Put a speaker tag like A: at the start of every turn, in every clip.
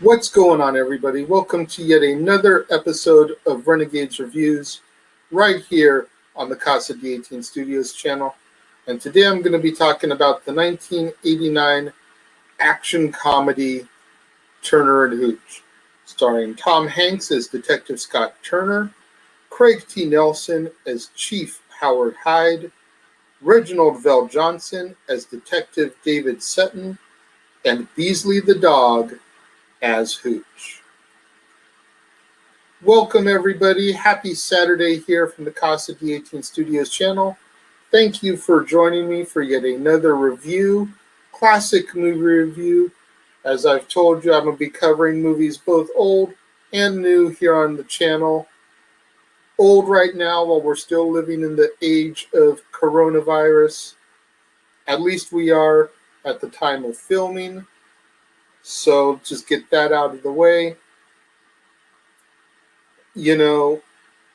A: What's going on, everybody? Welcome to yet another episode of Renegades Reviews right here on the Casa D18 Studios channel. And today I'm going to be talking about the 1989 action comedy Turner and Hooch, starring Tom Hanks as Detective Scott Turner, Craig T. Nelson as Chief Howard Hyde, Reginald Vell Johnson as Detective David Sutton, and Beasley the dog as Hooch. Welcome, everybody. Happy Saturday here from the Casa D18 Studios channel. Thank you for joining me for yet another review, classic movie review. As I've told you, I'm going to be covering movies both old and new here on the channel. Old right now while we're still living in the age of coronavirus. At least we are at the time of filming. So just get that out of the way. You know,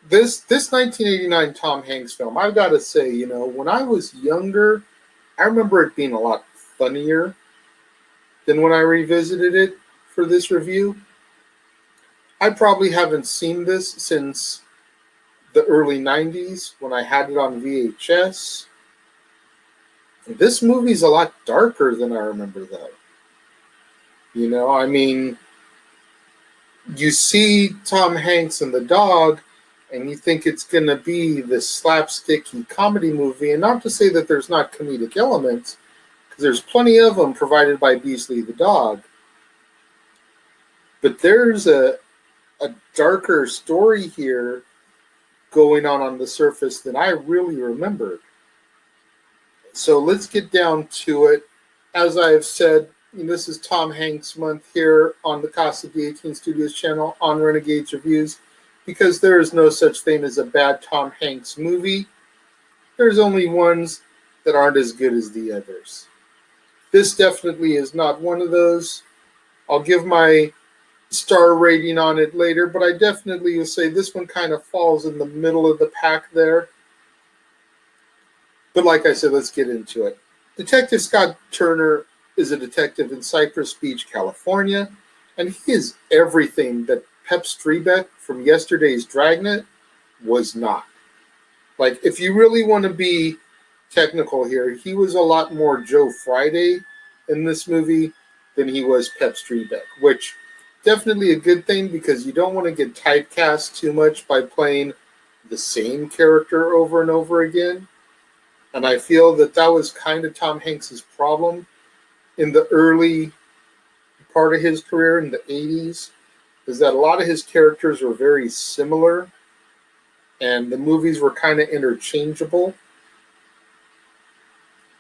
A: this 1989 Tom Hanks film, I've got to say, when I was younger, I remember it being a lot funnier than when I revisited it for this review. I probably haven't seen this since the early 90s when I had it on VHS. This movie's a lot darker than I remember, though. You see Tom Hanks and the dog, and you think it's going to be this slapsticky comedy movie. And not to say that there's not comedic elements, because there's plenty of them provided by Beasley the dog. But there's a darker story here going on the surface than I really remembered. So let's get down to it. As I've said, this is Tom Hanks month here on the Casa D18 Studios channel on Renegades Reviews, because there is no such thing as a bad Tom Hanks movie. There's only ones that aren't as good as the others. This definitely is not one of those. I'll give my star rating on it later, but I definitely will say this one kind of falls in the middle of the pack there. But like I said, let's get into it. Detective Scott Turner is a detective in Cypress Beach, California, and he is everything that Pep Streebek from yesterday's Dragnet was not. Like, if you really want to be technical here, he was a lot more Joe Friday in this movie than he was Pep Streebek, which definitely a good thing, because you don't want to get typecast too much by playing the same character over and over again. And I feel that was kind of Tom Hanks's problem in the early part of his career in the 80s, is that a lot of his characters were very similar and the movies were kind of interchangeable.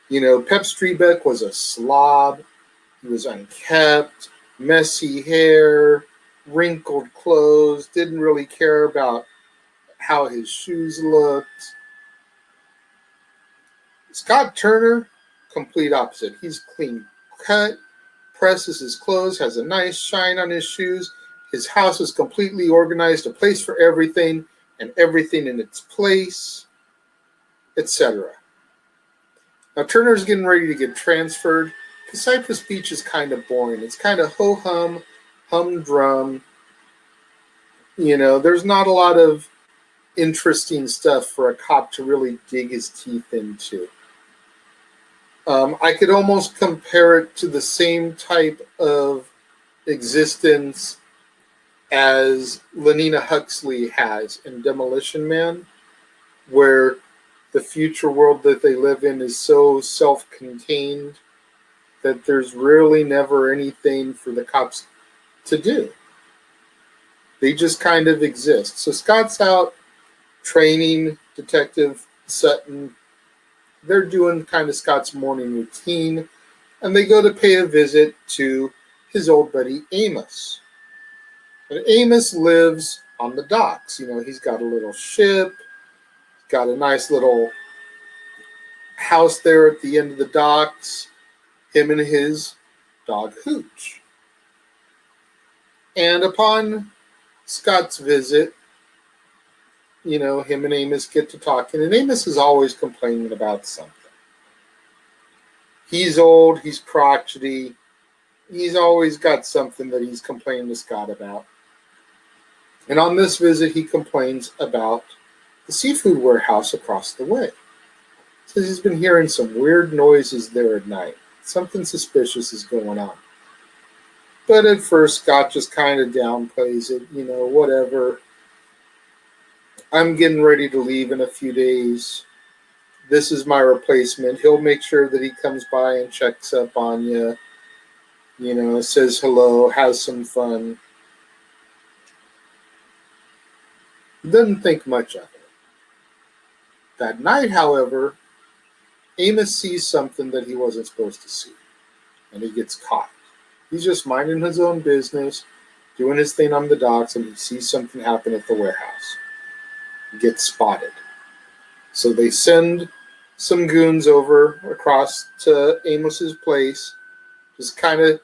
A: Pep Streebek was a slob. He was unkempt, messy hair, wrinkled clothes, didn't really care about how his shoes looked. Scott Turner, complete opposite. He's clean cut, presses his clothes, has a nice shine on his shoes. His house is completely organized, a place for everything and everything in its place, etc. Now Turner's getting ready to get transferred because Cypress Beach is kind of boring. It's kind of ho-hum, humdrum. There's not a lot of interesting stuff for a cop to really dig his teeth into. I could almost compare it to the same type of existence as Lenina Huxley has in Demolition Man, where the future world that they live in is so self-contained that there's really never anything for the cops to do. They just kind of exist. So Scott's out training Detective Sutton. They're doing kind of Scott's morning routine, and they go to pay a visit to his old buddy Amos. And Amos lives on the docks. He's got a little ship, got a nice little house there at the end of the docks, him and his dog Hooch. And upon Scott's visit, him and Amos get to talking, and Amos is always complaining about something. He's old, he's crotchety, He's always got something that he's complaining to Scott about. And on this visit, he complains about the seafood warehouse across the way. Says he's been hearing some weird noises there at night. Something suspicious is going on. But at first, Scott just kind of downplays it. Whatever. I'm getting ready to leave in a few days. This is my replacement. He'll make sure that he comes by and checks up on you. Says hello, has some fun. Doesn't think much of it. That night, however, Amos sees something that he wasn't supposed to see, and he gets caught. He's just minding his own business, doing his thing on the docks, and he sees something happen at the warehouse. He gets spotted. So they send some goons over across to Amos's place, just kind of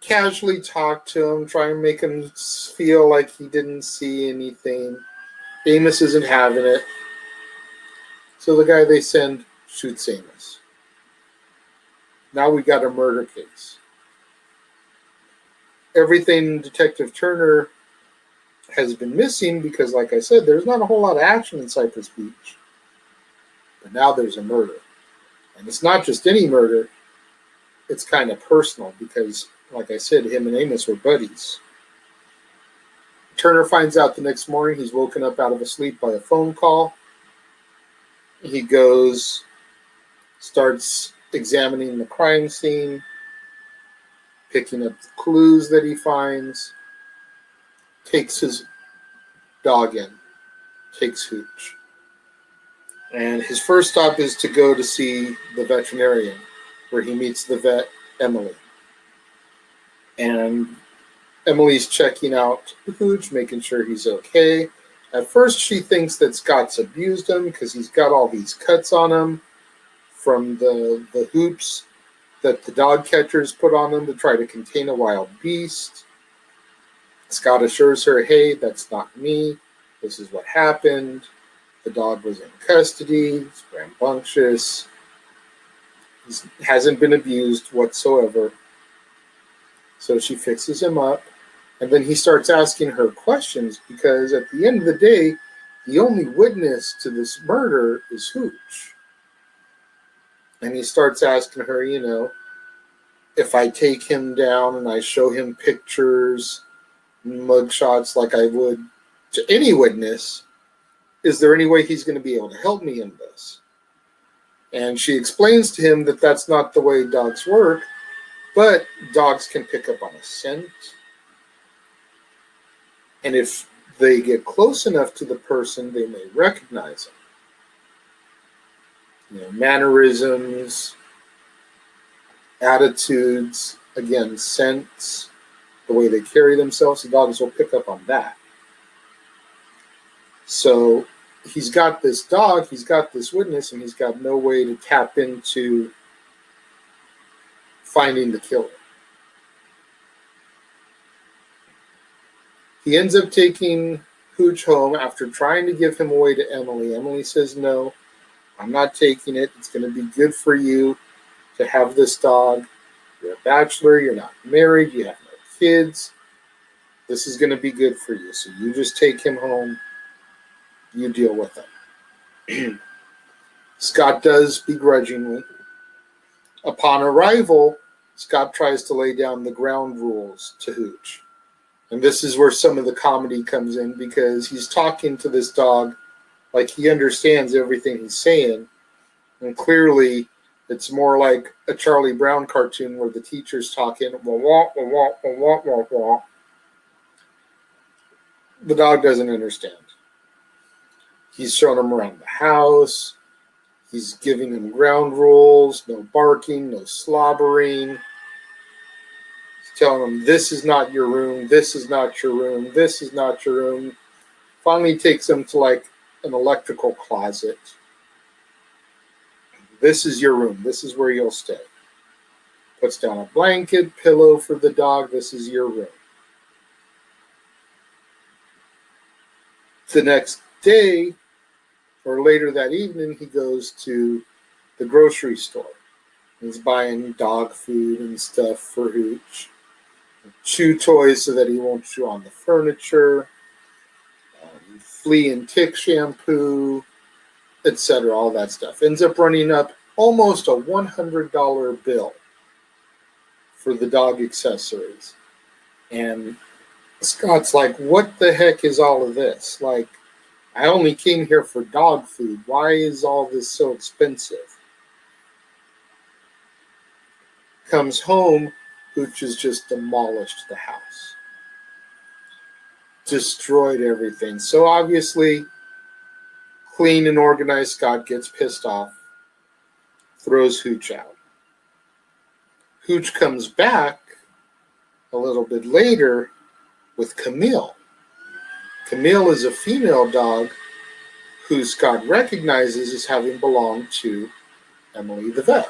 A: casually talk to him, try and make him feel like he didn't see anything. Amos isn't having it. So the guy they send shoots Amos. Now we got a murder case. Everything Detective Turner has been missing because, like I said, there's not a whole lot of action in Cypress Beach. But now there's a murder. And it's not just any murder. It's kind of personal because, like I said, him and Amos were buddies. Turner finds out the next morning he's woken up out of a sleep by a phone call. He goes, starts examining the crime scene, picking up the clues that he finds, takes his dog in, takes Hooch. And his first stop is to go to see the veterinarian, where he meets the vet, Emily. And Emily's checking out Hooch, making sure he's okay. At first, she thinks that Scott's abused him because he's got all these cuts on him from the hoops that the dog catchers put on him to try to contain a wild beast. Scott assures her, hey, that's not me. This is what happened. The dog was in custody. He's rambunctious. He hasn't been abused whatsoever. So she fixes him up. And then he starts asking her questions because at the end of the day, the only witness to this murder is Hooch. And he starts asking her, if I take him down and I show him pictures, mugshots like I would to any witness, is there any way he's going to be able to help me in this? And she explains to him that that's not the way dogs work, but dogs can pick up on a scent. And if they get close enough to the person, they may recognize him. Mannerisms, attitudes, again, scents, the way they carry themselves, the dogs will pick up on that. So he's got this dog, he's got this witness, and he's got no way to tap into finding the killer. He ends up taking Hooch home after trying to give him away to Emily. Emily says, no, I'm not taking it. It's going to be good for you to have this dog. You're a bachelor. You're not married. You have no kids. This is going to be good for you. So you just take him home. You deal with him. Scott does begrudgingly. Upon arrival, Scott tries to lay down the ground rules to Hooch. And this is where some of the comedy comes in because he's talking to this dog like he understands everything he's saying. And clearly, it's more like a Charlie Brown cartoon where the teacher's talking, wah, wah, wah, wah, wah, wah, wah. The dog doesn't understand. He's showing him around the house. He's giving him ground rules, no barking, no slobbering. Telling him, this is not your room, this is not your room, this is not your room. Finally takes him to like an electrical closet. This is your room, this is where you'll stay. Puts down a blanket, pillow for the dog, this is your room. The next day, or later that evening, he goes to the grocery store. He's buying dog food and stuff for Hooch, chew toys so that he won't chew on the furniture, flea and tick shampoo, etc. All that stuff. Ends up running up almost a $100 bill for the dog accessories. And Scott's like, what the heck is all of this? Like, I only came here for dog food. Why is all this so expensive? Comes home, Hooch has just demolished the house. Destroyed everything. So obviously, clean and organized Scott gets pissed off, throws Hooch out. Hooch comes back a little bit later with Camille. Camille is a female dog who Scott recognizes as having belonged to Emily the vet.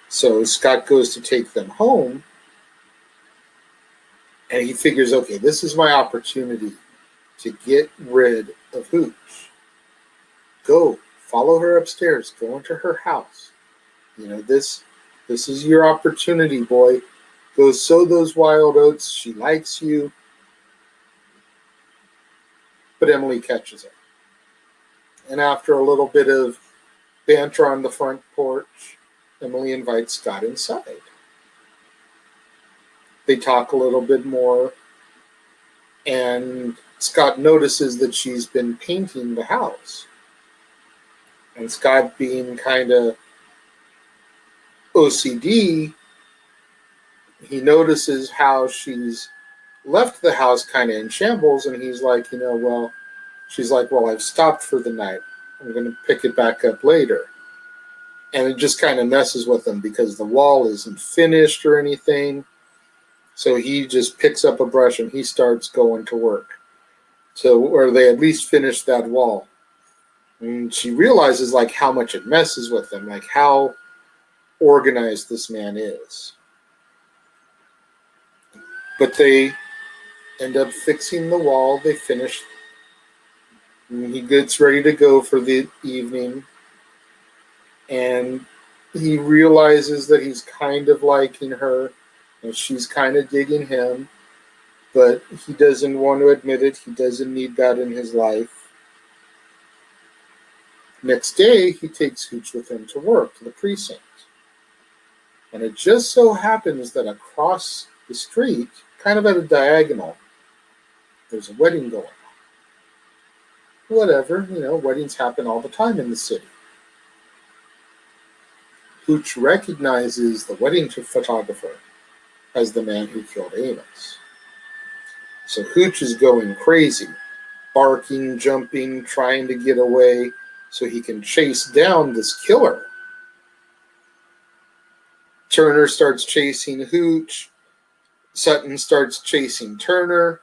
A: So Scott goes to take them home, and he figures, okay, this is my opportunity to get rid of Hooch. Go, follow her upstairs, go into her house. You know, this is your opportunity, boy. Go sow those wild oats. She likes you. But Emily catches her. And after a little bit of banter on the front porch, Emily invites Scott inside. They talk a little bit more, and Scott notices that she's been painting the house. And Scott, being kind of OCD, he notices how she's left the house kind of in shambles, and he's like, she's like, well, I've stopped for the night. I'm going to pick it back up later. And it just kind of messes with him because the wall isn't finished or anything. So he just picks up a brush and he starts going to work. So where they at least finish that wall. And she realizes like how much it messes with him, like how organized this man is. But they end up fixing the wall. They finish. And he gets ready to go for the evening. And he realizes that he's kind of liking her. And she's kind of digging him. But he doesn't want to admit it. He doesn't need that in his life. Next day, he takes Hooch with him to work, to the precinct. And it just so happens that across the street, kind of at a diagonal, there's a wedding going on. Whatever, weddings happen all the time in the city. Hooch recognizes the wedding photographer as the man who killed Amos. So Hooch is going crazy, barking, jumping, trying to get away so he can chase down this killer. Turner starts chasing Hooch. Sutton starts chasing Turner.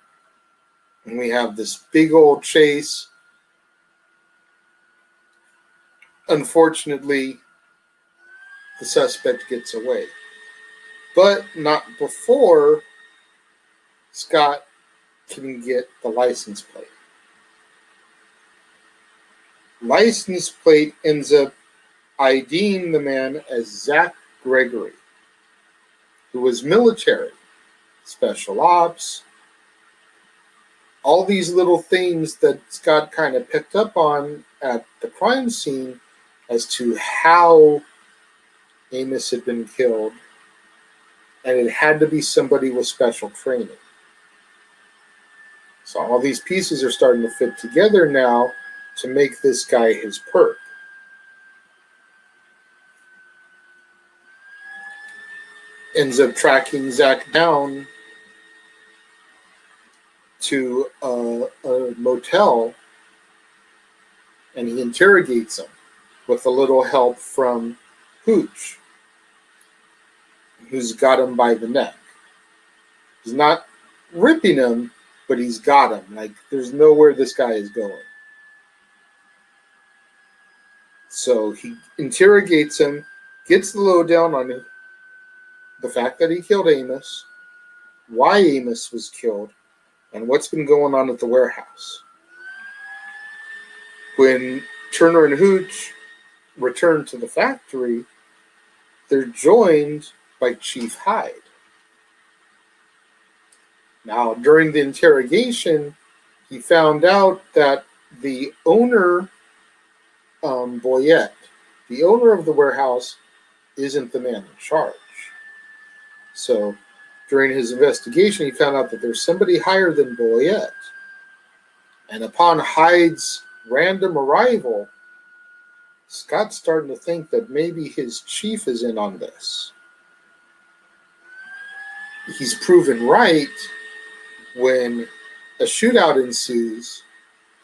A: And we have this big old chase. Unfortunately, the suspect gets away. But not before Scott can get the license plate. License plate ends up IDing the man as Zach Gregory, who was military, special ops, all these little things that Scott kind of picked up on at the crime scene as to how Amos had been killed, and it had to be somebody with special training. So all these pieces are starting to fit together now to make this guy his perp. Ends up tracking Zach down to a motel, and he interrogates him with a little help from Hooch, who's got him by the neck. He's not ripping him, but he's got him. Like, there's nowhere this guy is going. So he interrogates him, gets the lowdown on the fact that he killed Amos, why Amos was killed, and what's been going on at the warehouse. When Turner and Hooch return to the factory, they're joined by Chief Hyde. Now, during the interrogation, he found out that the owner, Boyette, the owner of the warehouse, isn't the man in charge. So, during his investigation, he found out that there's somebody higher than Boyette. And upon Hyde's random arrival, Scott's starting to think that maybe his chief is in on this. He's proven right when a shootout ensues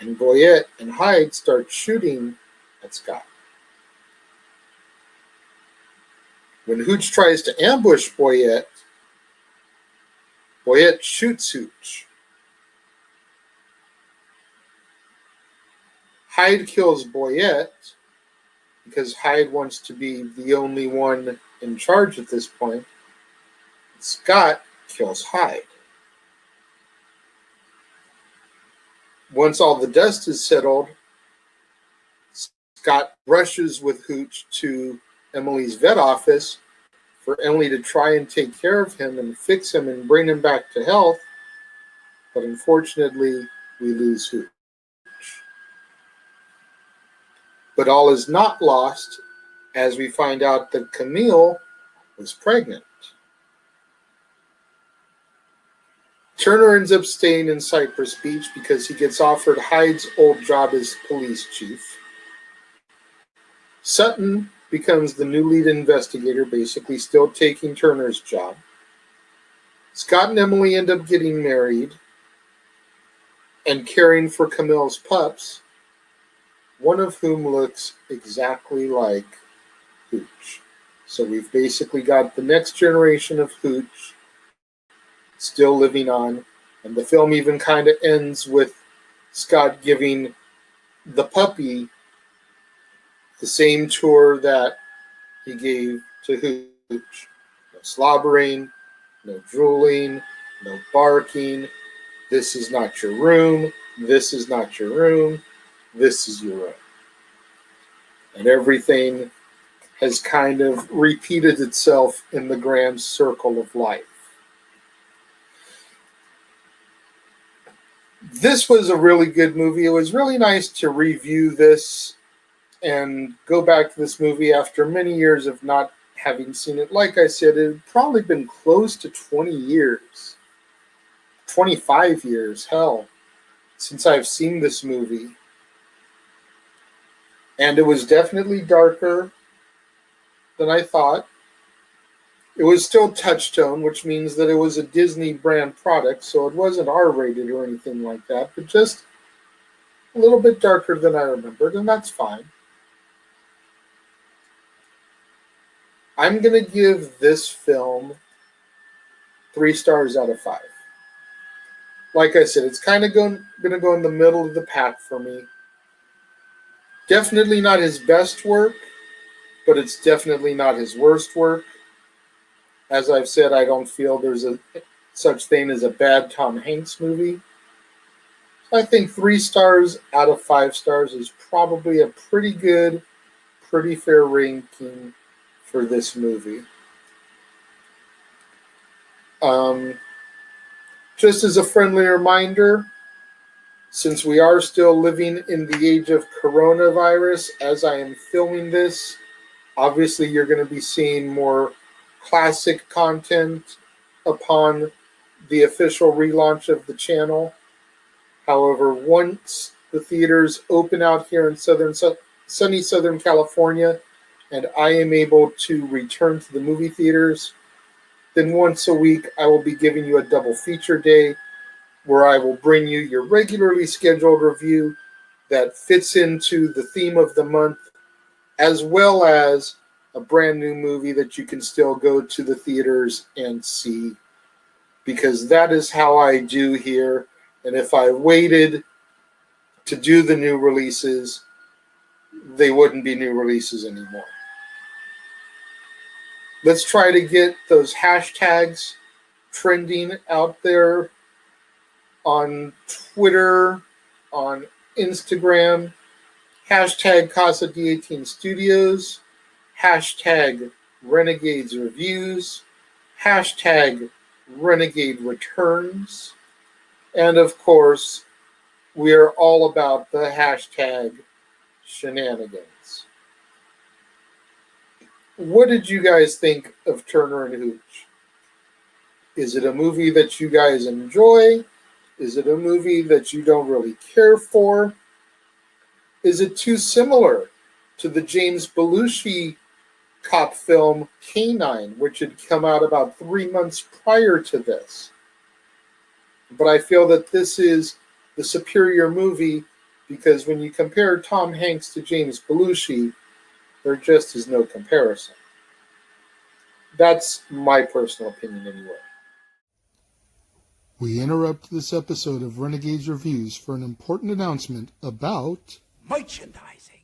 A: and Boyette and Hyde start shooting at Scott. When Hooch tries to ambush Boyette, Boyette shoots Hooch. Hyde kills Boyette because Hyde wants to be the only one in charge at this point. Scott kills Hyde. Once all the dust is settled, Scott rushes with Hooch to Emily's vet office for Emily to try and take care of him and fix him and bring him back to health. But unfortunately, we lose Hooch. But all is not lost as we find out that Camille was pregnant. Turner ends up staying in Cypress Beach because he gets offered Hyde's old job as police chief. Sutton becomes the new lead investigator, basically still taking Turner's job. Scott and Emily end up getting married and caring for Camille's pups, one of whom looks exactly like Hooch. So we've basically got the next generation of Hooch still living on, and the film even kind of ends with Scott giving the puppy the same tour that he gave to Hooch. No slobbering, no drooling, no barking. This is not your room. This is not your room. This is your room. And everything has kind of repeated itself in the grand circle of life. This was a really good movie. It was really nice to review this and go back to this movie after many years of not having seen it. Like I said, it had probably been close to 20 years, 25 years, hell, since I've seen this movie. And it was definitely darker than I thought. It was still Touchstone, which means that it was a Disney brand product, so it wasn't R-rated or anything like that, but just a little bit darker than I remembered, and that's fine. I'm going to give this film 3 stars out of 5. Like I said, it's kind of going to go in the middle of the pack for me. Definitely not his best work, but it's definitely not his worst work. As I've said, I don't feel there's a such thing as a bad Tom Hanks movie. So I think 3 stars out of 5 stars is probably a pretty good, pretty fair ranking for this movie. Just as a friendly reminder, since we are still living in the age of coronavirus, as I am filming this, obviously you're going to be seeing more classic content upon the official relaunch of the channel. However, once the theaters open out here in sunny Southern California and I am able to return to the movie theaters, then once a week I will be giving you a double feature day where I will bring you your regularly scheduled review that fits into the theme of the month, as well as a brand new movie that you can still go to the theaters and see, because that is how I do here. And if I waited to do the new releases, they wouldn't be new releases anymore. Let's try to get those hashtags trending out there on Twitter, on Instagram. Hashtag Casa D18 Studios. Hashtag Renegades Reviews, hashtag Renegade Returns, and of course, we are all about the hashtag shenanigans. What did you guys think of Turner and Hooch? Is it a movie that you guys enjoy? Is it a movie that you don't really care for? Is it too similar to the James Belushi cop film Canine, which had come out about 3 months prior to this? But I feel that this is the superior movie because when you compare Tom Hanks to James Belushi, there just is no comparison. That's my personal opinion anyway. We interrupt this episode of Renegades Reviews for an important announcement about
B: merchandising.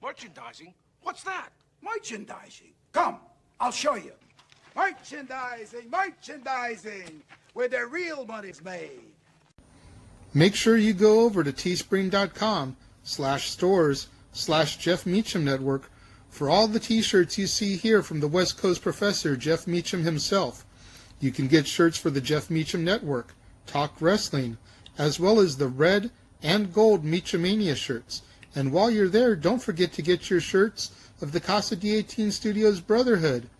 C: Merchandising? What's that?
B: Merchandising. Come, I'll show you. Merchandising, where the real money's made.
A: Make sure you go over to teespring.com/stores/Jeff Meacham Network for all the t-shirts you see here from the West Coast professor, Jeff Meacham himself. You can get shirts for the Jeff Meacham Network, Talk Wrestling, as well as the red and gold Meachamania shirts. And while you're there, don't forget to get your shirts of the Casa D18 Studios Brotherhood,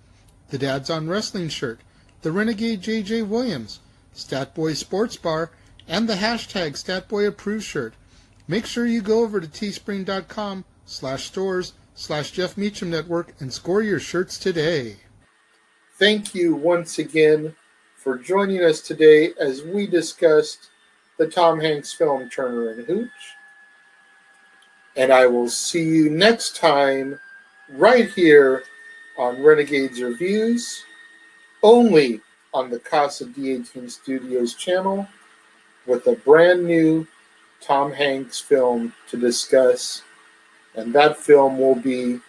A: the Dads on Wrestling shirt, the Renegade JJ Williams, Statboy Sports Bar, and the hashtag StatBoyApproved shirt. Make sure you go over to teespring.com/stores/Jeff Meacham Network and score your shirts today. Thank you once again for joining us today as we discussed the Tom Hanks film Turner and Hooch. And I will see you next time right here on Renegades Reviews, only on the Casa D18 Studios channel, with a brand new Tom Hanks film to discuss. And that film will be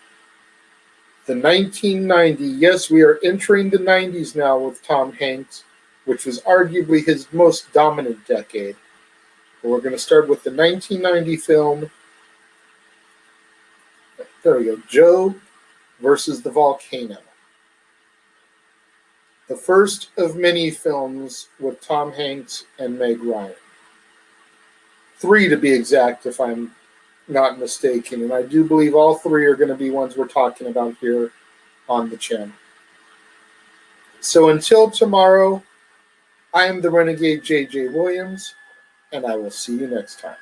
A: the 1990. Yes, we are entering the 90s now with Tom Hanks, which was arguably his most dominant decade. But we're going to start with the 1990 film. There we go. Joe versus the Volcano. The first of many films with Tom Hanks and Meg Ryan. 3 to be exact, if I'm not mistaken. And I do believe all 3 are going to be ones we're talking about here on the channel. So until tomorrow, I am the Renegade JJ Williams, and I will see you next time.